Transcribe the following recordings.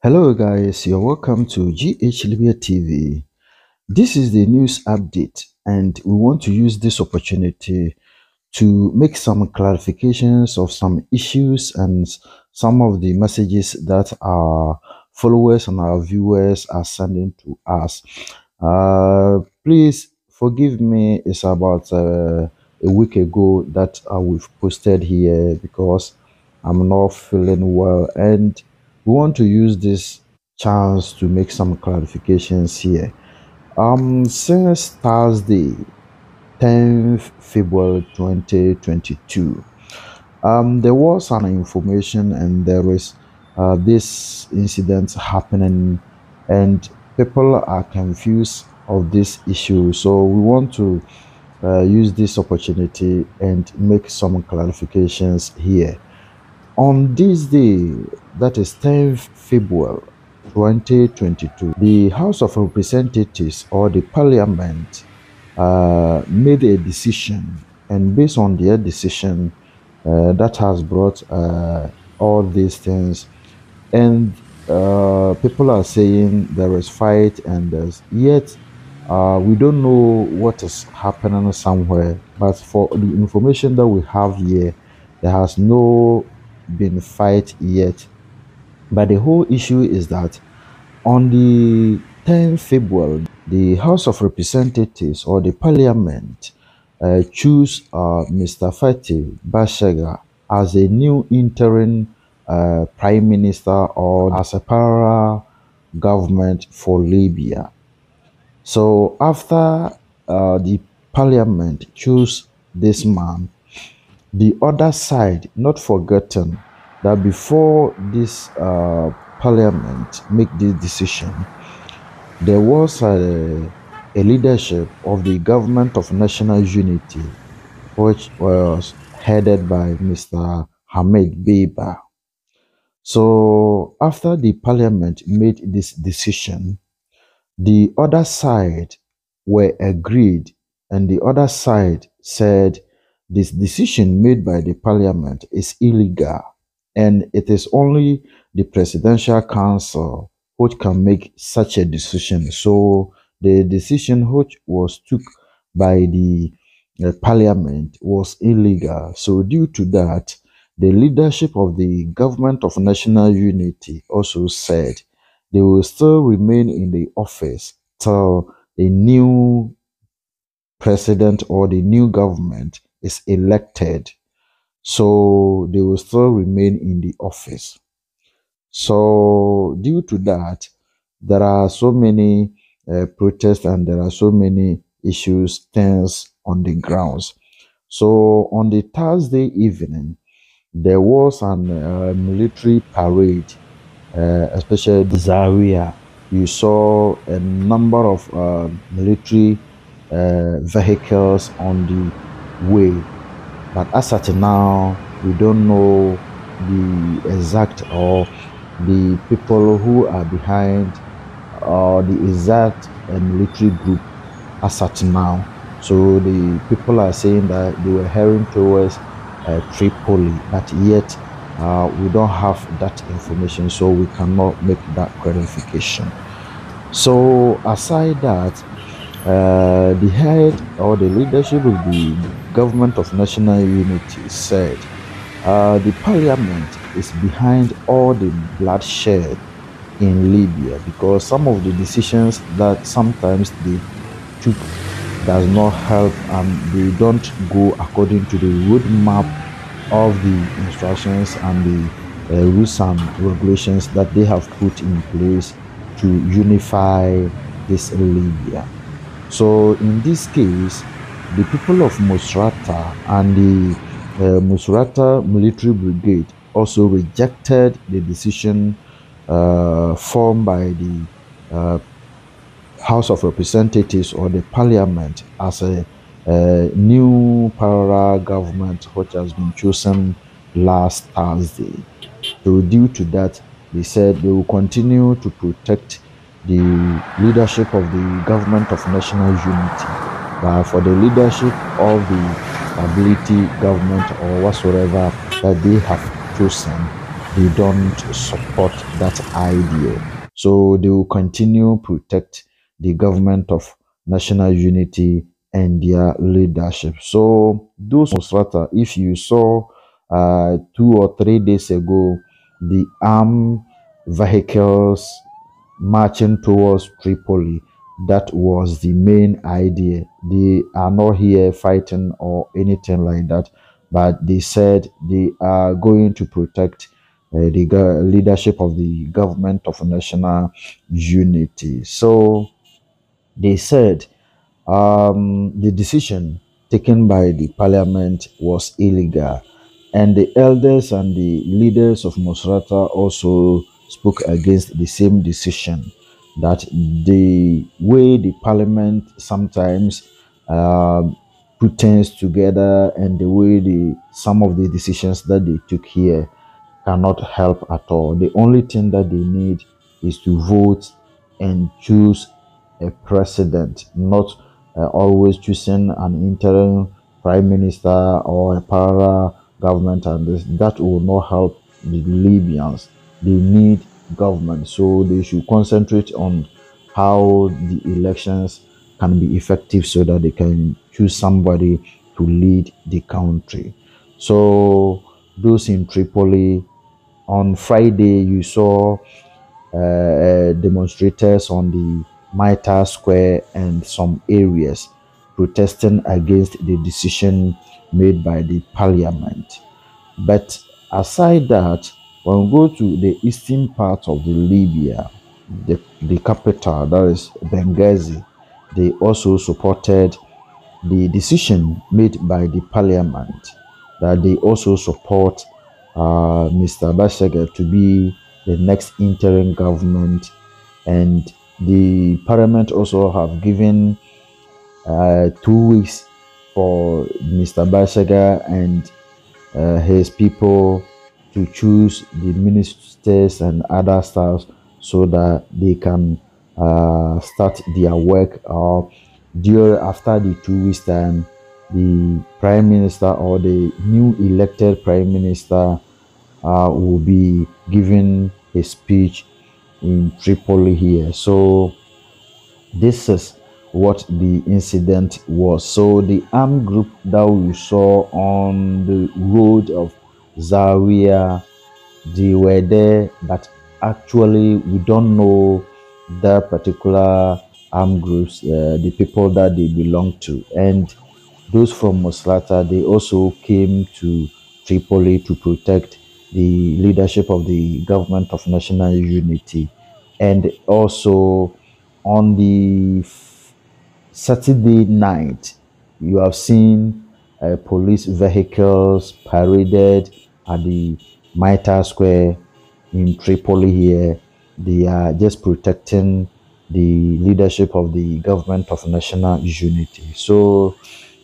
Hello guys, you're welcome to GH Libya TV. This is the news update and we want to use this opportunity to make some clarifications of some issues and some of the messages that our followers and our viewers are sending to us. Please forgive me, it's about a week ago that we've posted here because I'm not feeling well, and we want to use this chance to make some clarifications here. Since Thursday, 10th February 2022, there was an information and there is this incident happening, and people are confused of this issue. So we want to use this opportunity and make some clarifications here. On this day, that is 10th February 2022, the House of Representatives or the Parliament made a decision, and based on their decision, that has brought all these things. And people are saying there is fight, and there's yet we don't know what is happening somewhere. But for the information that we have here, there has no been fight yet. But the whole issue is that on the 10th February, the House of Representatives or the Parliament choose Mr. Fathi Bashagha as a new interim Prime Minister or as a parallel government for Libya. So after the Parliament chose this man, the other side, not forgotten that before this Parliament make this decision, there was a leadership of the Government of National Unity, which was headed by Mr. Hamid Dbeibah. So after the Parliament made this decision, the other side were agreed, and the other side said this decision made by the Parliament is illegal, and it is only the Presidential Council which can make such a decision. So the decision which was took by the Parliament was illegal. So due to that, the leadership of the Government of National Unity also said they will still remain in the office till a new president or the new government is elected. So they will still remain in the office. So due to that, there are so many protests and there are so many issues tense on the grounds. So on the Thursday evening, there was an military parade, especially the Zaria. You saw a number of military vehicles on the way, but as at now, we don't know the exact or the people who are behind or the exact military group as at now. So the people are saying that they were heading towards Tripoli, but yet we don't have that information, so we cannot make that clarification. So aside that, the head or the leadership of the Government of National Unity said the Parliament is behind all the bloodshed in Libya because some of the decisions that sometimes they took does not help and they don't go according to the roadmap of the instructions and the rules and regulations that they have put in place to unify this Libya. So in this case, the people of Misrata and the Misrata military brigade also rejected the decision formed by the House of Representatives or the Parliament as a new parallel government which has been chosen last Thursday. So due to that, they said they will continue to protect the leadership of the Government of National Unity, but for the leadership of the stability government or whatsoever that they have chosen, they don't support that idea. So they will continue protect the government of national unity and their leadership. So those Misrata, if you saw 2 or 3 days ago, the armed vehicles marching towards Tripoli, that was the main idea. They are not here fighting or anything like that, but they said they are going to protect the leadership of the government of national unity. So they said the decision taken by the parliament was illegal, and the elders and the leaders of Misrata also spoke against the same decision. That the way the parliament sometimes put things together and the way some of the decisions that they took here cannot help at all. The only thing that they need is to vote and choose a president, not always choosing an interim prime minister or a para government, and that will not help the Libyans. They need government, so they should concentrate on how the elections can be effective so that they can choose somebody to lead the country. So those in Tripoli, on Friday, you saw demonstrators on the Mitre Square and some areas protesting against the decision made by the parliament. But aside that, when we go to the eastern part of the Libya, the capital, that is Benghazi, they also supported the decision made by the parliament, that they also support Mr. Bashagha to be the next interim government, and the parliament also have given 2 weeks for Mr. Bashagha and his people to choose the ministers and other staff so that they can start their work. After the 2 weeks time, the prime minister or the new elected prime minister will be giving a speech in Tripoli here. So this is what the incident was. So the armed group that we saw on the road of Zawiya, they were there, but actually we don't know the particular armed groups, the people that they belong to. And those from Misrata, they also came to Tripoli to protect the leadership of the government of national unity. And also on the Saturday night, you have seen police vehicles paraded at the Mitre Square in Tripoli here. They are just protecting the leadership of the government of national unity. So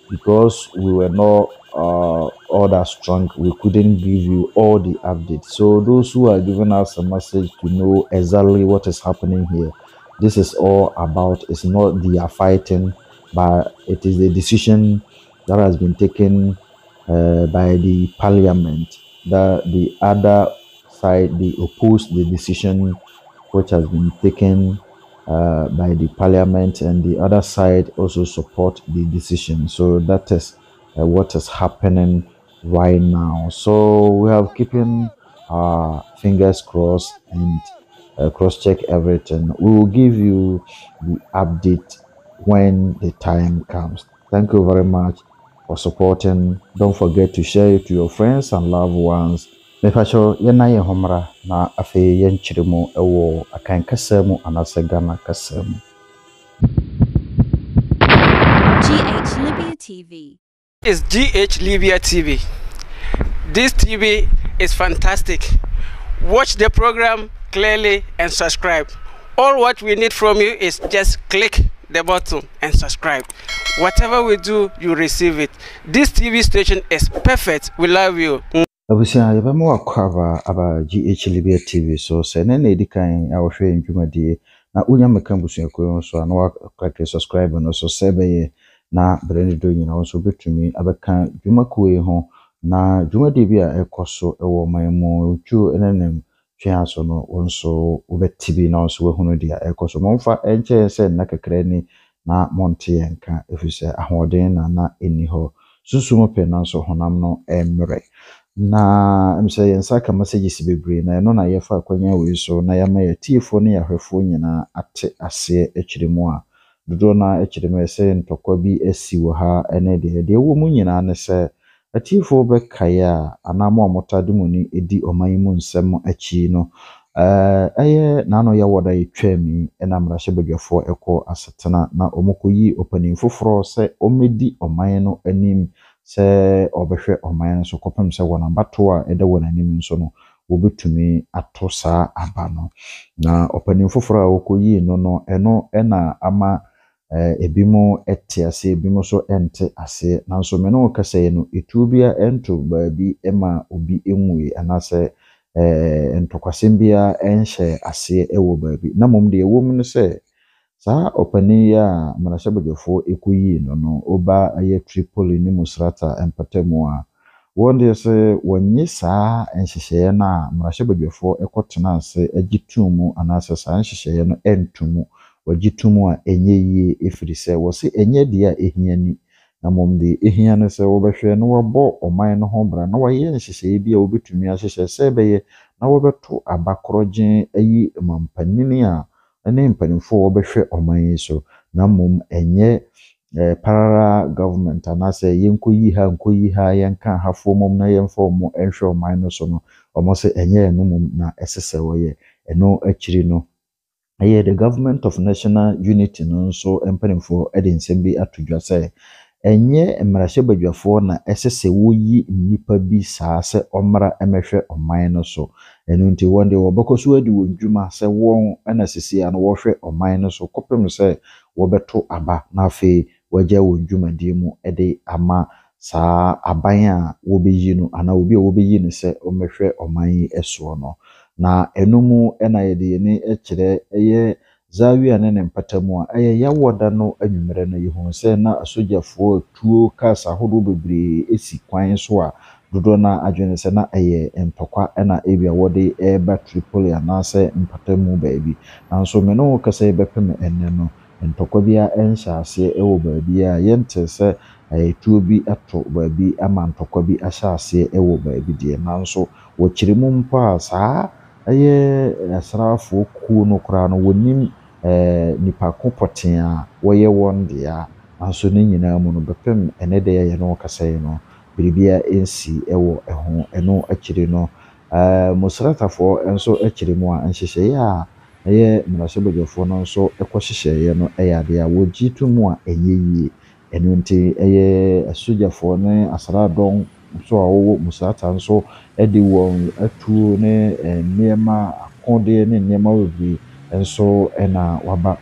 because we were not all that strong, we couldn't give you all the updates. So those who are giving us a message to know exactly what is happening here, this is all about. It's not they are fighting, but it is the decision that has been taken by the parliament. That the other side, they oppose the decision which has been taken by the parliament, and the other side also support the decision. So that is what is happening right now. So we have keeping our fingers crossed and cross check everything. We will give you the update when the time comes. Thank you very much for supporting. Don't forget to share it to your friends and loved ones. Mepacho yena ye homra na afe yen chirimo ewo akan kasemu anase Ghana kasemu. GH Libya TV. It's GH Libya TV. This TV is fantastic. Watch the program clearly and subscribe. All what we need from you is just click the button and subscribe. Whatever we do, you receive it. This TV station is perfect. We love you. Abusia yabamo akwaba aba GH Libya TV, so sene na edikan awhwe ntwumadie na unya meka busuya ko so na wa click subscribe no so sebe na brand do nyina so betumi abeka dwumakuwe ho na dwumadi bi a ɛkɔ ɛwɔ man mu utu ɛnenem twɛn aso no wonso wobɛti bi na wonso wahunu di a ɛkɔ so momfa ɛnkyɛ sɛ nna kakra ni na monte yɛnka efisɛ ahoɔden na ɛni hɔ susum pɛ na nso honam no ɛmmerɛ na msɛ yɛnsa ka messages bebree na ɛno na yɛfa akwanya wei so na yɛma yɛtiefo ne yɛhwɛfo nyinaa ate aseɛ akyiri mu a dodoɔ na akyiri mu sɛ ntɔkwa bi asi wɔ ha ɛne deɛ wɔ mu nyinaa ne sɛ atiefo bɛkae a anamo a motade mu ni edi ɔman mu nsɛm akyi no ɛyɛ naano yɛwɔ da yɛtwa mi ɛna mmarahyɛ badwafoɔ ɛkɔ asetena na ɔmokɔyi ɔpanin foforɔ sɛ ɔmɛdi ɔman no anim sɛ ɔbɛhwɛ ɔman no so kɔpem sɛ wɔn abato a ɛda wɔn anim nso no wɔbɛtumi ato saa aba no na ɔpanin foforɔ a wɔkɔyi no ɛno ɛna ama ebimu ɛte ase ebimu so ɛnte ase nanso me no kasa yi no etuo bia ɛnto baabi ɛma obi enwue anasɛ ntokwasɛm bia ɛnhyɛ ase ɛwɔ baabi na mom de ɛwɔ mu no sɛ saa ɔpanin yi a mmarahyɛ badwafoɔ ɛkɔyii no ɔba ɛyɛ Tripoli ne Misrata mpatamu a wɔn deɛ sɛ wɔnye saa nhyehyɛeɛ no a mmarahyɛ badwafoɔ ɛkɔtena ase agye tum mu anaasɛ saa nhyehyɛeɛ no ɛnto mu wagye tum a ɛnyɛ yie ɛfiri sɛ wɔse ɛnyɛ deɛ a ɛhia ni na mmom de ɛhia no sɛ wɔbɛhwɛ na wɔbɔ ɔman no ho bra na wɔyɛ nhyehyɛeɛ bi a wɔbɛtumi ahyehyɛ sɛ ɛbɛyɛ na wɔbɛto abakorɔgyen ayi mampanini a ɛne mpanimfoɔ wɔbɛhwɛ ɔman yi so na mmom ɛnyɛ parallel government anaasɛ yɛnkɔyi ha nkɔyi ha yɛnka hafoɔ mom na yɛmfa ɔmo ɛnhwɛ ɔman no so no ɔmo sɛ ɛnyɛ ɛno mom na ɛsɛ sɛ wɔyɛ ɛno akyiri no ɛyɛ the government of national unity no nso mpanimfoɔ ɛde nsɛm bi ato dwa sɛ ɛnyɛ mmarahyɛ badwafoɔ na ɛsɛ sɛ wɔyi nnipa bi saa sɛ ɔmmra ɛmɛhwɛ ɔman no so ɛno nti wɔn deɛ wɔbɛkɔ so adi wɔn dwuma sɛ wɔn ɛna sisi a no wɔhwɛ ɔman no so kɔpem sɛ wɔbɛto aba na afei wɔagya wɔn dwumadie mu ɛde ama saa aban a wɔbɛyi no anaa obi a wɔbɛyi no sɛ ɔmmɛhwɛ ɔman yi ɛsoɔ no na ɛno mu ɛna yɛde yɛne ɛkyerɛ ɛyɛ Zawiya ne mpatamu a ɛyɛ yɛwɔda no anwummerɛ no yɛhu sɛ na asogyafoɔ tuo cars ahodoɔ bebree esi kwan so a dodoɔ na adwene sɛ na ɛyɛ ntɔkwa ɛna ebi a wɔde ɛreba Tripoli anaasɛ mpatamu baabi nanso me no kasa yɛbɛpem ɛnɛ no ntɔkwa bi a ɛnhyɛ aseɛ ɛwɔ baabi a yɛnte sɛ tuo bi ato baabi ama ntɔkwa bi ahyɛ aseɛ ɛwɔ baabi deɛ nanso wɔkyerɛ mu mpo a saa ɛyɛ asraafoɔ kuo no koraa no wɔnim nipa ko pɔten a wɔyɛ wɔn deɛ nanso ne nyinaa mu no bɛpem ɛnɛ deɛ yɛn no kasa yi no biribia ɛnsi ɛwɔ ɛho ɛno akyiri no Misratafoɔ nso akyiri mu a nhyehyɛeɛ a ɛyɛ mmarahyɛ badwafoɔ no nso ɛkɔ hyehyɛeɛ no ɛyɛ adeɛ a wɔgye to mu a ɛnyɛ yie ɛno nti ɛyɛ asogyafoɔ ne asraadɔm nso a wɔwɔ Misrata nso ɛde wɔn atuo ne nneɛma akodeɛ ne nneɛma bebree nso ɛna waba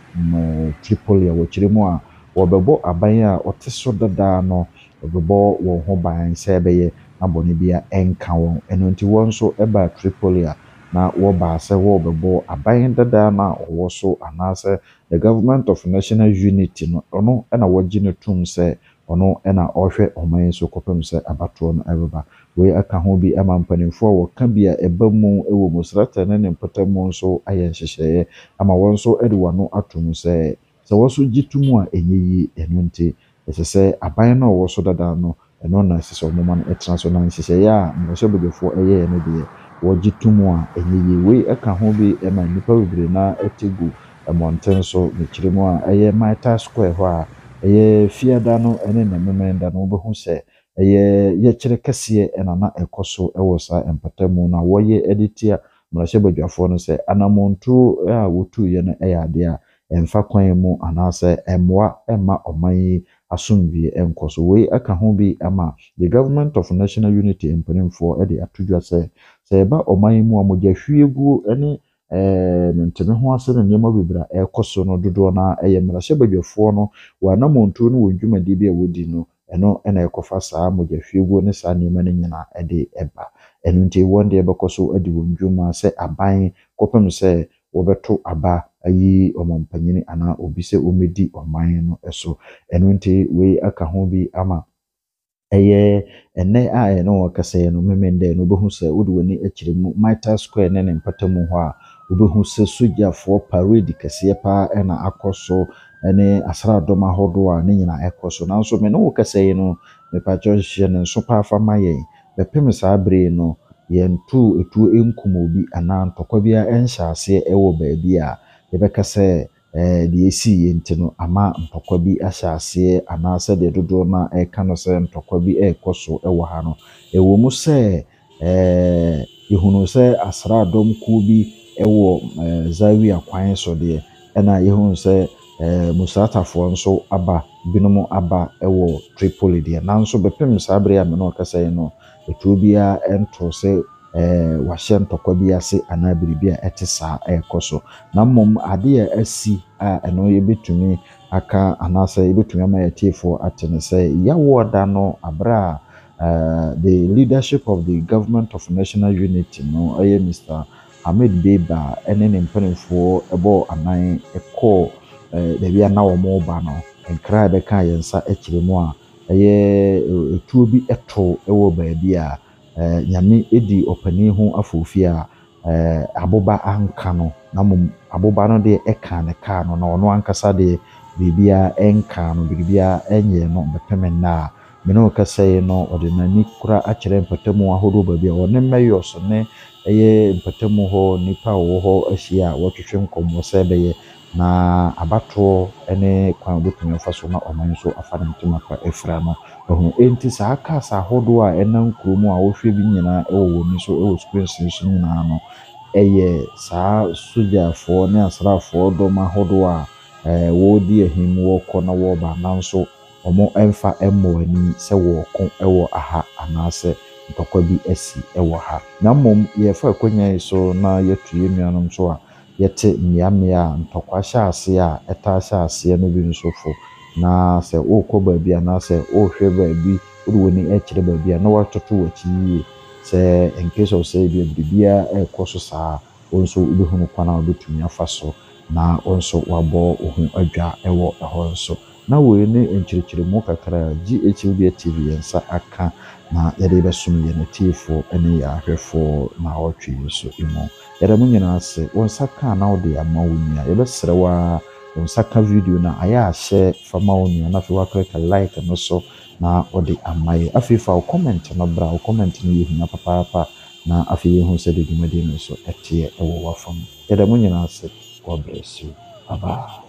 Tripoli a wɔkyerɛ mu a wɔbɛbɔ aban a ɔte so dadaa no wɔbɛbɔ wɔn ho ban sɛ ɛbɛyɛ na bɔne bia ɛnka wɔn ɛno nti wɔn nso ɛba Tripoli a na wɔba sɛ wɔbɛbɔ aban dadaa na ɔwɔ so anaasɛ the government of national unity no ɔno ɛna wɔgye no tom sɛ ɔno ɛna ɔhwɛ ɔman so kɔpem sɛ abatoɔ no ɛbɛba wei aka ho bi ama mpanimfoɔ a wɔka bi a ɛba mu ɛwɔ Misrata ne mpatamu nso ayɛ nhyehyɛeɛ ama wɔn nso ɛde wɔn ato mu sɛ wɔn so gye to mu a ɛnyɛ yie ɛno nti ɛsɛ sɛ aban no a ɔwɔ so dada no ɛno na ɛsɛ sɛ ɔmoma no ɛtena so na nhyehyɛeɛ a mmarahyɛ badwafoɔ ɛyɛɛ no deɛ wɔgye to mu a ɛnyɛ yie wei aka ho bi ɛma nnipa bebree na ɛte gu mmɔnten so mekyerɛ mu a ɛyɛ Maita Square hɔ a ɛyɛ fiada no ɛne na memenda no wobɛhu sɛ ɛyɛ yɛkyerɛ kɛseɛ ɛna na ɛkɔ so ɛwɔ saa mpatamu na wɔyɛ ɛde tia mmarahyɛ badwafoɔ no sɛ anamonto a wɔtuiɛ no ɛyɛ adeɛ a ɛmfa kwan mu anaasɛ ɛmmoa ɛma ɔman yi asomdwie ɛnkɔ so wei aka ho bi ama the government of national unity mpanimfoɔ ɛde ato dwa sɛ ɛba ɔman yi mu a mogya hwie gu ɛne nteme ho ase ne nneɛma bebree a ɛkɔ so no dodoɔ na ɛyɛ mmarahyɛ badwafoɔ no wɔ anamonto no wɔ dwumadie bi a wɔdi no ɛno ɛna ɛkɔfa saa mogya hwie gu ne saa nneɛma no nyinaa ɛde ɛba ɛno nti wɔn deɛ ɛbɛkɔ so adi wɔn dwuma sɛ aban kɔpem sɛ wɔbɛto aba ayi ɔmampanyini anaa obi sɛ ɔmɛdi ɔman no ɛso ɛno nti wei aka ho bi ama ɛyɛ ɛnɛ a ɛno wɔkasa no memende no wobɛhu sɛ wode w'ani akyerɛ mu Mitre Square ne mpatamu hɔ a wobɛhu sɛ sogyafoɔ parade kɛseɛ paa ɛna akɔ so ne asraadɔm ahodoɔ a ne nyinaa ɛkɔ so nanso me ne wo kasa yi no mepakyɛ hyehyɛ ne nso paa fa ma yɛn bɛpem saa bere no yɛnto etuo nkum obi anaa ntɔkwa biara ɛnhyɛ aseɛ ɛwɔ baabi a yɛbɛka sɛ deɛ esi yɛ nti no ama ntɔkwa bi ahyɛ aseɛ anaasɛ deɛ dodoɔ no ɛka no sɛ ntɔkwa bi ɛrekɔ so ɛwɔ ha no ɛwɔ mu sɛ yɛhunu sɛ asraadɔm kuo bi ɛwɔ Zawiya kwan so deɛ ɛna yɛhunu sɛ Misratafoɔ nso aba binom aba ɛwɔ Tripoli deɛ nanso bɛpem saa bere a me no ɔkasa yi no etuo biara ɛnto sɛ wahyɛ ntɔkwa bi ase anaa biribi a ɛte saa ɛrekɔ so na mmom adeɛ asi a ɛno yɛbɛtumi aka anaasɛ yɛbɛtumi ama yɛtiefoɔ ate ne sɛ yɛwɔ da no abere a the leadership of the government of national unity no ɛyɛ Mr. Hamid Dbeibah ɛne ne mpanimfoɔ ɛbɔ anan ɛkɔɔ baabi a na wɔn ba no nkra ɛbɛka yɛn nsa akyerɛ mu a ɛyɛ etuo bi ɛto ɛwɔ baabi a nyame edi ɔpanin ho afoofi a aboba anka no na mmom aboba no deɛ ɛka ne kaa no na ɔno ankasa deɛ biribia ɛnka no biribia ɛnyɛ no bɛpem nna a mene ɔkasa yi no ɔde n'ani kora akyerɛ mpatamu ahodoɔ baabi a ɔne mmɛyɔ so ne ɛyɛ mpatamu hɔ nipa a wɔwɔ hɔ ahyia a wɔtwetwe nkɔmmɔ sɛ ɛbɛyɛ na abatoɔ ne kwan bɛtumi afa so na ɔman nso afa ne ntoma pa afira no ɔho enti saa cars ahodoɔ a ɛnam kurom a wɔhwɛ bi nyinaa ɛwɔ wɔn ni so ɛwɔ screens so nyinaa no ɛyɛ saa sogyafoɔ ne asraafoɔ dɔm ahodoɔ a wɔredi ahim wɔkɔ na wɔreba nanso wɔn ɛmfa ɛmmɔ ani sɛ wɔreko ɛwɔ aha anaasɛ ntɔkwa bi asi ɛwɔ ha na mmom yɛfa akonnwa yi so na yɛtu yɛn nuanom so a yɛte mmeammea a ntɔkwa hyɛ aseɛ a ɛtaa hyɛ aseɛ no bi nso fo na sɛ wokɔ baabi anaasɛ wohwɛ baabi wode w'ani ɛkyerɛ baabi a na watoto w'akyi yie sɛ in case of sɛ biribiara ɛrekɔ so saa wo nso wobɛhunu kwan a wobɛtumi afa so na wo nso wabɔ wo ho adwa ɛwɔ ɛhɔ nso na wei ne nkyerɛkyerɛmu kakra a GH TV yɛn nsa aka na yɛde bɛsom yɛn atiefoɔ ne yɛn ahwɛfoɔ na ɔtwe yi so mu yɛda mu nyinaa ase wo nsa ka na wode ama wo nua yɛbɛsrɛ wo a wo nsa ka video na ayɛ ahyɛ fama wo nua na afei wakɔrɛka like no so na wode ama yɛ afei fa wo comment no bra wo comment no yɛ hia papaapa na afei yɛhu sɛ de dwumadi no so ɛteɛ ɛwɔ wafam yɛda mu nyinaa ase God bless you bye bye